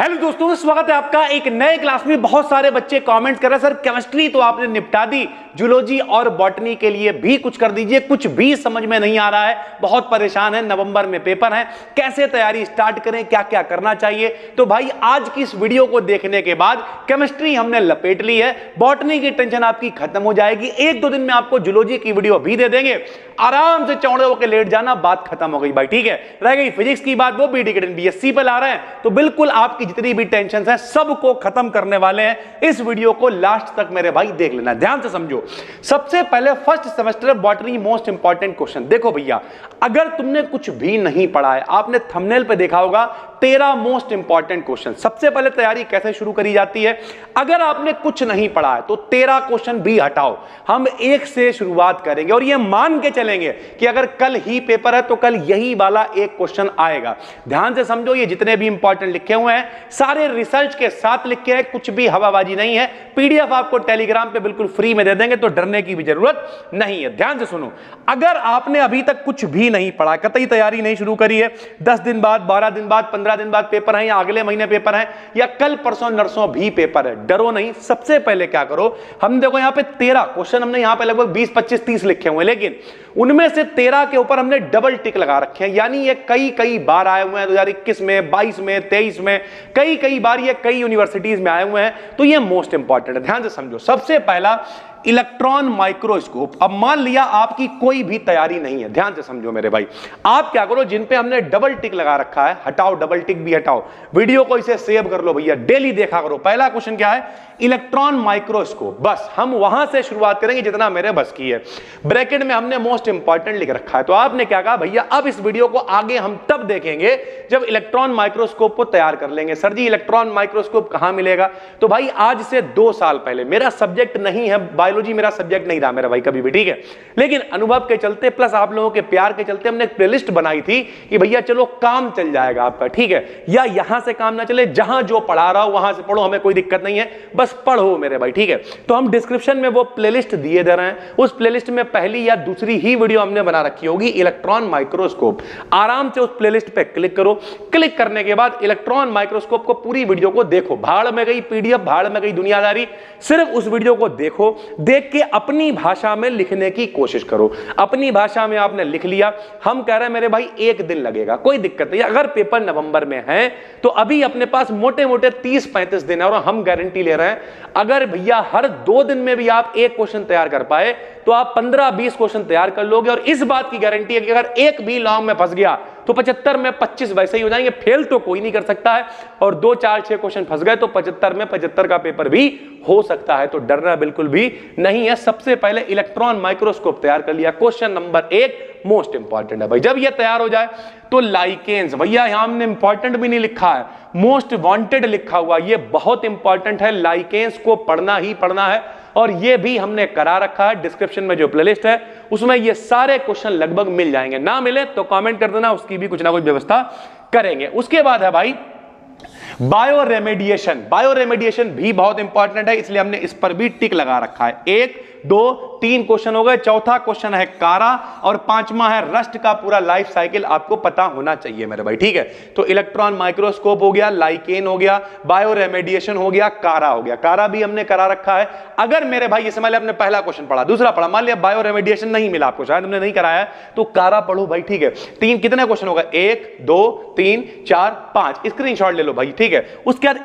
Hello दोस्तों, स्वागत है आपका एक नए क्लास में। बहुत सारे बच्चे कमेंट्स कर रहे हैं, सर केमिस्ट्री तो आपने निपटा दी, जूलॉजी और बॉटनी के लिए भी कुछ कर दीजिए, कुछ भी समझ में नहीं आ रहा है, बहुत परेशान है, नवंबर में पेपर है, कैसे तैयारी स्टार्ट करें, क्या क्या करना चाहिए। तो भाई आज की इस वीडियो को देखने के बाद केमिस्ट्री हमने लपेट ली है, बॉटनी की टेंशन आपकी खत्म हो जाएगी। एक दो दिन में आपको जूलॉजी की वीडियो भी दे देंगे, आराम से चौड़े होकर लेट जाना, बात खत्म हो गई भाई, ठीक है। रह गई फिजिक्स की बात, वो भी बीएससी पे ला रहे हैं, तो बिल्कुल आपकी जितनी भी टेंशन है सबको खत्म करने वाले हैं। इस वीडियो को लास्ट तक मेरे भाई देख लेना, ध्यान से समझो। सबसे पहले first semester botany most important question देखो भैया, अगर तुमने कुछ भी नहीं पढ़ा है, आपने थंबनेल पे देखा होगा 13 मोस्ट इंपॉर्टेंट क्वेश्चन। सबसे पहले तैयारी कैसे शुरू करी जाती है, अगर आपने कुछ नहीं पढ़ा है तो 13 क्वेश्चन भी हटाओ, हम एक से शुरुआत करेंगे और ये मान के चलेंगे कि अगर कल ही पेपर है तो कल यही वाला एक क्वेश्चन आएगा। ध्यान से समझो, ये जितने भी इंपॉर्टेंट लिखे हुए हैं सारे रिसर्च के साथ लिखे हैं, कुछ भी हवाबाजी नहीं है। पीडीएफ आपको टेलीग्राम पे बिल्कुल फ्री में दे देंगे, तो डरने की भी जरूरत नहीं है। ध्यान से सुनो, अगर आपने अभी तक कुछ भी नहीं पढ़ा, कतई तैयारी नहीं शुरू करी है, 10 दिन बाद, 12 दिन बाद, 15 दिन बाद पेपर है, या अगले महीने पेपर है, या कल परसों नरसों भी पेपर है, डरो नहीं। सबसे पहले क्या करो, हम देखो यहां पे 13 क्वेश्चन, हमने यहां पे लगभग 20, 25, 30 लिखे हुए हैं, लेकिन उनमें से 13 के ऊपर हमने डबल टिक लगा रखे हैं, यानी ये कई बार आए हुए हैं, 2021 में, 22 में, 23 में, कई बार ये कई यूनिवर्सिटीज में आए हुए हैं, तो ये मोस्ट इंपॉर्टेंट है। ध्यान से समझो, सबसे पहला इलेक्ट्रॉन माइक्रोस्कोप। अब मान लिया आपकी कोई भी तैयारी नहीं है, ध्यान से समझो मेरे भाई, आप क्या करो, जिन पे हमने डबल टिक लगा रखा है हटाओ, डबल टिक भी हटाओ, वीडियो को इसे सेव कर लो भैया, डेली देखा करो। पहला क्वेश्चन क्या है, इलेक्ट्रॉन माइक्रोस्कोप, बस हम वहां से शुरुआत करेंगे जितना मेरे बस की है। ब्रैकेट में हमने मोस्ट इंपॉर्टेंट लिख रखा है, तो आपने क्या कहा भैया, अब इस वीडियो को आगे हम तब देखेंगे जब इलेक्ट्रॉन माइक्रोस्कोप को तैयार कर लेंगे। सर जी इलेक्ट्रॉन माइक्रोस्कोप कहां मिलेगा, तो भाई आज से 2 साल पहले, मेरा सब्जेक्ट नहीं है बायोलॉजी, मेरा सब्जेक्ट नहीं रहा मेरा भाई कभी भी, ठीक है, लेकिन अनुभव के चलते प्लस आप लोगों के प्यार के चलते हमने एक प्लेलिस्ट बनाई थी कि भैया चलो काम चल जाएगा आपका, ठीक है, या यहां से काम ना चले, जहां जो पढ़ा रहा हो वहां से पढ़ो, हमें कोई दिक्कत नहीं है, बस पढ़ो मेरे भाई, ठीक है। तो हम डिस्क्रिप्शन में वो प्लेलिस्ट दिए दे रहे हैं, उस प्लेलिस्ट में पहली या दूसरी ही वीडियो हमने बना रखी होगी इलेक्ट्रॉन माइक्रोस्कोप, आराम से उस प्लेलिस्ट पे क्लिक करो। क्लिक करने के बाद इलेक्ट्रॉन माइक्रोस्कोप को पूरी वीडियो को देखो, भाड़ में गई पीडीएफ, भाड़ में गई दुनियादारी, सिर्फ उस वीडियो को देखो, देख के अपनी भाषा में लिखने की कोशिश करो। अपनी भाषा में आपने लिख लिया, हम कह रहे हैं मेरे भाई 1 दिन लगेगा, कोई दिक्कत नहीं। अगर पेपर नवंबर में है तो अभी अपने पास मोटे मोटे 30-35 दिन है, और हम गारंटी ले रहे हैं अगर भैया हर 2 दिन में भी आप एक क्वेश्चन तैयार कर पाए तो आप 15-20 क्वेश्चन तैयार कर लोगे, और इस बात की गारंटी है कि अगर एक भी लॉन्ग में फंस गया तो 75 में 25 वैसे ही हो जाएंगे, फेल तो कोई नहीं कर सकता है, और 2, 4, 6 क्वेश्चन फंस गए तो 75 में 75 का पेपर भी हो सकता है, तो डरना बिल्कुल भी नहीं है। सबसे पहले इलेक्ट्रॉन माइक्रोस्कोप तैयार कर लिया, क्वेश्चन नंबर 1 मोस्ट इंपॉर्टेंट है भाई। जब यह तैयार हो जाए तो लाइकेंस, भैया यहां हमने इंपॉर्टेंट भी नहीं लिखा है, मोस्ट वांटेड लिखा हुआ, ये बहुत इंपॉर्टेंट है, लाइकेंस को पढ़ना ही पढ़ना है, और ये भी हमने करा रखा है। डिस्क्रिप्शन में जो प्लेलिस्ट है उसमें ये सारे क्वेश्चन लगभग मिल जाएंगे, ना मिले तो कमेंट कर देना, उसकी भी कुछ ना कुछ व्यवस्था करेंगे। उसके बाद है भाई बायो रेमेडिएशन। बायो रेमेडिएशन भी बहुत इंपॉर्टेंट है, इसलिए हमने इस पर भी टिक लगा रखा है। 1, 2, 3 क्वेश्चन हो गए, चौथा क्वेश्चन है कारा, और 5वां है रस्ट का पूरा लाइफ साइकिल आपको पता होना चाहिए मेरे भाई, ठीक है। तो इलेक्ट्रॉन माइक्रोस्कोप हो गया, लाइकेन हो गया, बायो रेमेडिएशन हो गया, कारा हो गया, कारा भी हमने करा रखा है। अगर मेरे भाई जैसे मान लिया आपने पहला क्वेश्चन पढ़ा, दूसरा पढ़ा, मान लिया बायो रेमेडिएशन नहीं मिला आपको, शायद हमने नहीं कराया, तो कारा पढ़ो भाई, ठीक है। 3 कितने क्वेश्चन होगा, 1, 2, 3, 4, 5, स्क्रीनशॉट ले लो भाई, ठीक है। उसके बाद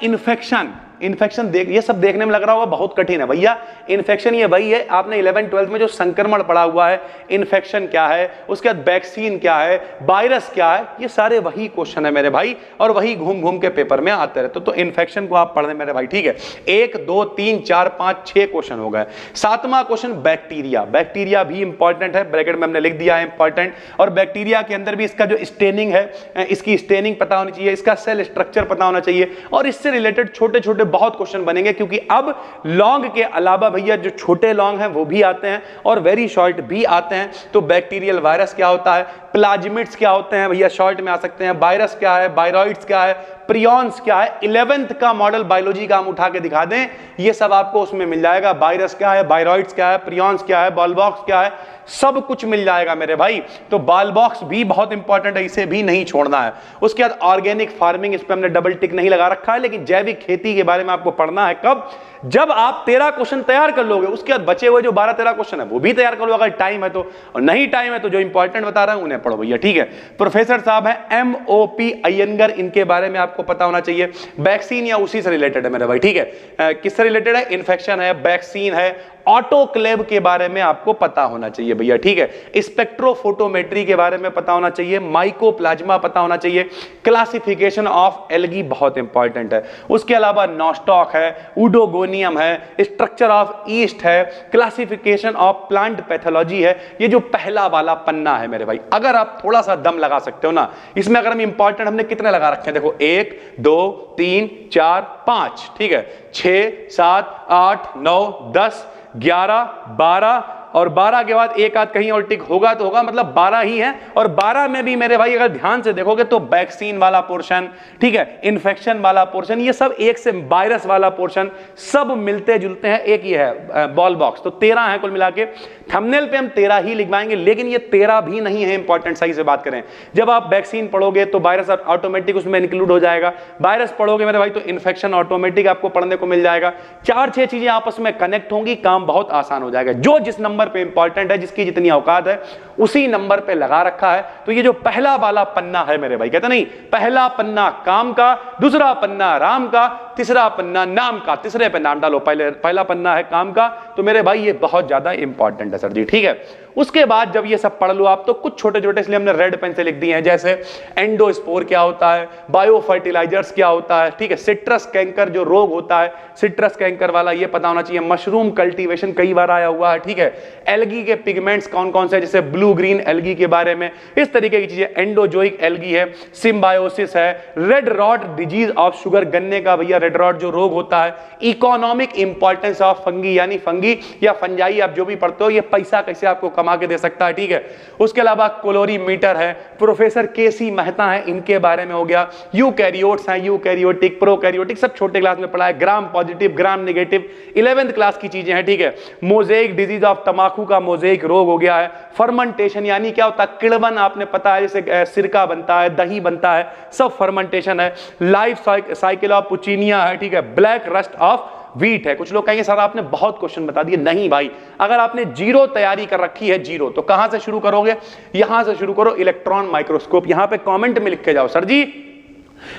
इन्फेक्शन देख, ये सब देखने में लग रहा होगा बहुत कठिन है भैया, इन्फेक्शन ये वही है, आपने 11th-12th में जो संक्रमण पढ़ा हुआ है, इन्फेक्शन क्या है, उसके बाद वैक्सीन क्या है, वायरस क्या है, ये सारे वही क्वेश्चन है मेरे भाई, और वही घूम घूम के पेपर में आते रहते, तो इन्फेक्शन को आप पढ़ लें मेरे भाई, ठीक है। 1, 2, 3, 4, 5, 6 क्वेश्चन हो गए। 7वां क्वेश्चन बैक्टीरिया, बैक्टीरिया भी इंपॉर्टेंट है, ब्रैकेट में हमने लिख दिया है इंपॉर्टेंट, और बैक्टीरिया के अंदर भी इसका जो स्टेनिंग है, इसकी स्टेनिंग पता होनी चाहिए, इसका सेल स्ट्रक्चर पता होना चाहिए, और इससे रिलेटेड छोटे छोटे बहुत क्वेश्चन बनेंगे, क्योंकि अब लॉन्ग के अलावा भैया जो छोटे लॉन्ग हैं वो भी आते हैं और वेरी शॉर्ट भी आते हैं। तो बैक्टीरियल वायरस क्या होता है, प्लाज्मिड्स क्या होते हैं भैया, शॉर्ट में आ सकते हैं, वायरस क्या है, बायरॉइड्स क्या है, प्रियॉन्स क्या है, 11th का मॉडल बायोलॉजी का हम उठा के दिखा दें, ये सब आपको उसमें मिल जाएगा। वायरस क्या है, बायरॉइड्स क्या है, प्रियॉन्स क्या है, बॉल बॉक्स क्या है, सब कुछ मिल जाएगा मेरे भाई। तो बॉल बॉक्स भी बहुत इंपॉर्टेंट है, इसे भी नहीं छोड़ना है। उसके बाद ऑर्गेनिक फार्मिंग, इस पे हमने डबल टिक नहीं लगा रखा है, लेकिन जैविक खेती के बारे में आपको पढ़ना है कब, जब आप 13 क्वेश्चन तैयार कर लोगे, उसके बाद बचे हुए जो 12-13 क्वेश्चन है वो भी तैयार कर लो अगर टाइम है तो, और नहीं टाइम है तो जो इंपॉर्टेंट बता रहा हूं उन्हें पढ़ो भैया, ठीक है। प्रोफेसर साहब हैं MOP अयंगर, इनके बारे में आपको पता होना चाहिए। वैक्सीन या उसी से रिलेटेड है मेरे भाई, ठीक है। किससे रिलेटेड है, इन्फेक्शन है, वैक्सीन है, ऑटोक्लेव के बारे में आपको पता होना चाहिए भैया, ठीक है। स्पेक्ट्रोफोटोमेट्री के बारे में पता होना चाहिए, माइकोप्लाज्मा पता होना चाहिए, क्लासिफिकेशन ऑफ एल्गी बहुत इंपॉर्टेंट है। उसके अलावा नॉस्टॉक है, उडोगोनियम है, स्ट्रक्चर ऑफ ईस्ट है, क्लासिफिकेशन ऑफ प्लांट पैथोलॉजी है। ये जो पहला वाला पन्ना है मेरे भाई, अगर आप थोड़ा सा दम लगा सकते हो ना इसमें, अगर हम इंपॉर्टेंट हमने कितने लगा रखे हैं, देखो 1 2 3 4 5, ठीक है, 6 7 8 9 10 11 12, और 12 के बाद एक आध कहीं और टिक होगा तो होगा, मतलब 12 ही है। और 12 में भी मेरे भाई अगर ध्यान से देखोगे तो वैक्सीन वाला पोर्शन, ठीक है, इन्फेक्शन वाला पोर्शन, ये सब एक से, वायरस वाला पोर्शन, सब मिलते जुलते हैं, एक ही है बॉल बॉक्स। तो 13 है कुल मिला के। थंबनेल पे हम 13 ही लिखवाएंगे, लेकिन ये 13 भी नहीं है इंपॉर्टेंट, सही से बात करें। जब आप वैक्सीन पढ़ोगे तो वायरस ऑटोमेटिक उसमें इंक्लूड हो जाएगा, वायरस पढ़ोगे मेरे भाई तो इन्फेक्शन ऑटोमेटिक आपको पढ़ने को मिल जाएगा। 4-6 चीजें आपस में कनेक्ट होंगी, काम बहुत आसान हो जाएगा। जो जिस नंबर पे इंपॉर्टेंट है, जिसकी जितनी औकात है, उसी नंबर पे लगा रखा है। तो ये जो पहला वाला पन्ना है मेरे भाई, कहते नहीं, पहला पन्ना काम का, दूसरा पन्ना राम का, तीसरा पन्ना नाम का, तीसरे पे नाम डालो, पहला पन्ना है काम का। तो मेरे भाई ये बहुत ज्यादा इंपॉर्टेंट है सर जी, ठीक है। उसके बाद जब ये सब पढ़ लो आप, तो कुछ छोटे छोटे, इसलिए हमने रेड पेन से लिख दिए हैं, जैसे एंडोस्पोर क्या होता है, बायो फर्टिलाइजर्स क्या होता है, ठीक है, सिट्रस कैंकर जो रोग होता है, सिट्रस कैंकर वाला ये पता होना चाहिए, मशरूम कल्टीवेशन कई बार आया हुआ है, ठीक है, एल्गी के पिगमेंट्स कौन कौन से, जैसे ब्लू ग्रीन एल्गी के बारे में, इस तरीके की चीजें, एंडोजोइक एल्गी है, सिम्बायोसिस है, red rot disease of sugar, गन्ने का भैया रेड रॉट जो रोग होता है, इकोनॉमिक इंपॉर्टेंस ऑफ फंगी, यानी फंगी या फंजाई आप जो भी पढ़ते हो, ये पैसा कैसे आपको कमा के दे सकता है, ठीक है। उसके अलावा कोलोरीमीटर है, प्रोफेसर केसी मेहता है, इनके बारे में हो गया। यूकैरियोट्स हैं, यूकैरियोटिक, प्रोकैरियोटिक, सब छोटे क्लास में पढ़ा है। Gram positive, gram negative 11th class की चीजें हैं, ठीक है। मोजेइक डिजीज ऑफ तंबाकू का मोजेइक रोग हो गया है। फर्मेंटेशन यानी क्या होता है, किड़वन आपने पता है, जैसे सिरका बनता है, दही बनता है, सब फर्मेंटेशन है। लाइफ साइकिल ऑफ पुचिनिया है, ठीक है। ब्लैक रस्ट ऑफ वीट है। कुछ लोग कहेंगे सर आपने बहुत क्वेश्चन बता दिए, नहीं भाई, अगर आपने जीरो तैयारी कर रखी है, जीरो, तो कहां से शुरू करोगे, यहां से शुरू करो, इलेक्ट्रॉन माइक्रोस्कोप। यहां पे कमेंट में लिख के जाओ, सर जी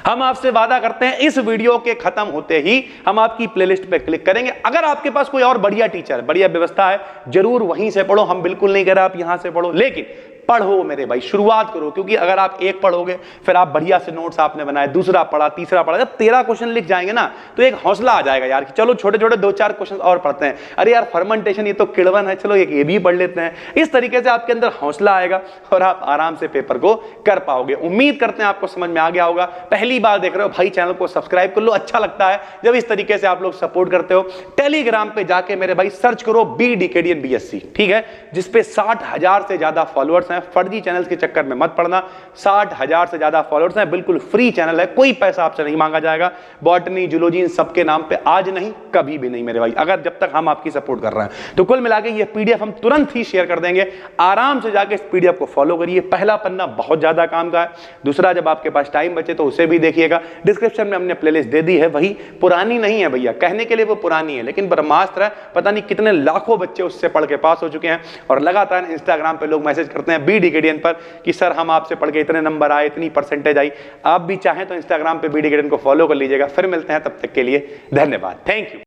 हम आपसे वादा करते हैं इस वीडियो के खत्म होते ही हम आपकी प्लेलिस्ट पे क्लिक करेंगे। अगर आपके पास कोई और बढ़िया टीचर, बढ़िया व्यवस्था है, जरूर वहीं से पढ़ो। हम बिल्कुल नहीं कह रहे आप यहां से पढ़ो, लेकिन पढ़ो मेरे भाई, शुरुआत करो, क्योंकि अगर आप एक पढ़ोगे, फिर आप बढ़िया से नोट्स आपने बनाए, दूसरा पढ़ा, तीसरा पढ़ा, जब 13 क्वेश्चन लिख जाएंगे ना, तो एक हौसला आ जाएगा यार कि चलो छोटे छोटे 2-4 क्वेश्चन और पढ़ते हैं। अरे यार फर्मेंटेशन ये तो किड़वन है, चलो ये भी पढ़ लेते हैं। इस तरीके से आपके अंदर हौसला आएगा और आप आराम से पेपर को कर पाओगे। उम्मीद करते हैं आपको समझ में आ गया होगा। पहली बार देख रहे हो भाई, चैनल को सब्सक्राइब कर लो, अच्छा लगता है जब इस तरीके से आप लोग सपोर्ट करते हो। टेलीग्राम पे जाके मेरे भाई सर्च करो BDKDN BSc, ठीक है, जिसपे 60,000 से ज्यादा फॉलोअर्स हैं। फर्जी चैनल के चक्कर में मत पड़ना, 60,000 से ज्यादा फॉलोअर्स हैं, बिल्कुल फ्री चैनल है, कोई पैसा आपसे नहीं मांगा जाएगा। बॉटनी, जूलॉजी, इन सबके नाम पे आज नहीं, कभी भी नहीं मेरे भाई, अगर जब तक हम आपकी सपोर्ट कर रहे हैं। तो कुल मिला के ये PDF हम तुरंत ही शेयर कर देंगे, आराम से जाके इस PDF को फॉलो करिए। पहला पन्ना बहुत ज्यादा काम का है, दूसरा जब आपके पास टाइम बचे तो उसे भी देखिएगा। डिस्क्रिप्शन में हमने प्लेलिस्ट दे दी है, वही पुरानी नहीं है भैया, कहने के लिए वो पुरानी है, लेकिन ब्रह्मास्त्र है, पता नहीं कितने लाखों बच्चे उससे पढ़ के पास हो चुके हैं। और लगातार इंस्टाग्राम पे लोग मैसेज करते हैं BDKDN पर कि सर हम आपसे पढ़ के इतने नंबर आए, इतनी परसेंटेज आई। आप भी चाहें तो इंस्टाग्राम पे BDKDN को फॉलो कर लीजिएगा। फिर मिलते हैं, तब तक के लिए धन्यवाद, थैंक यू।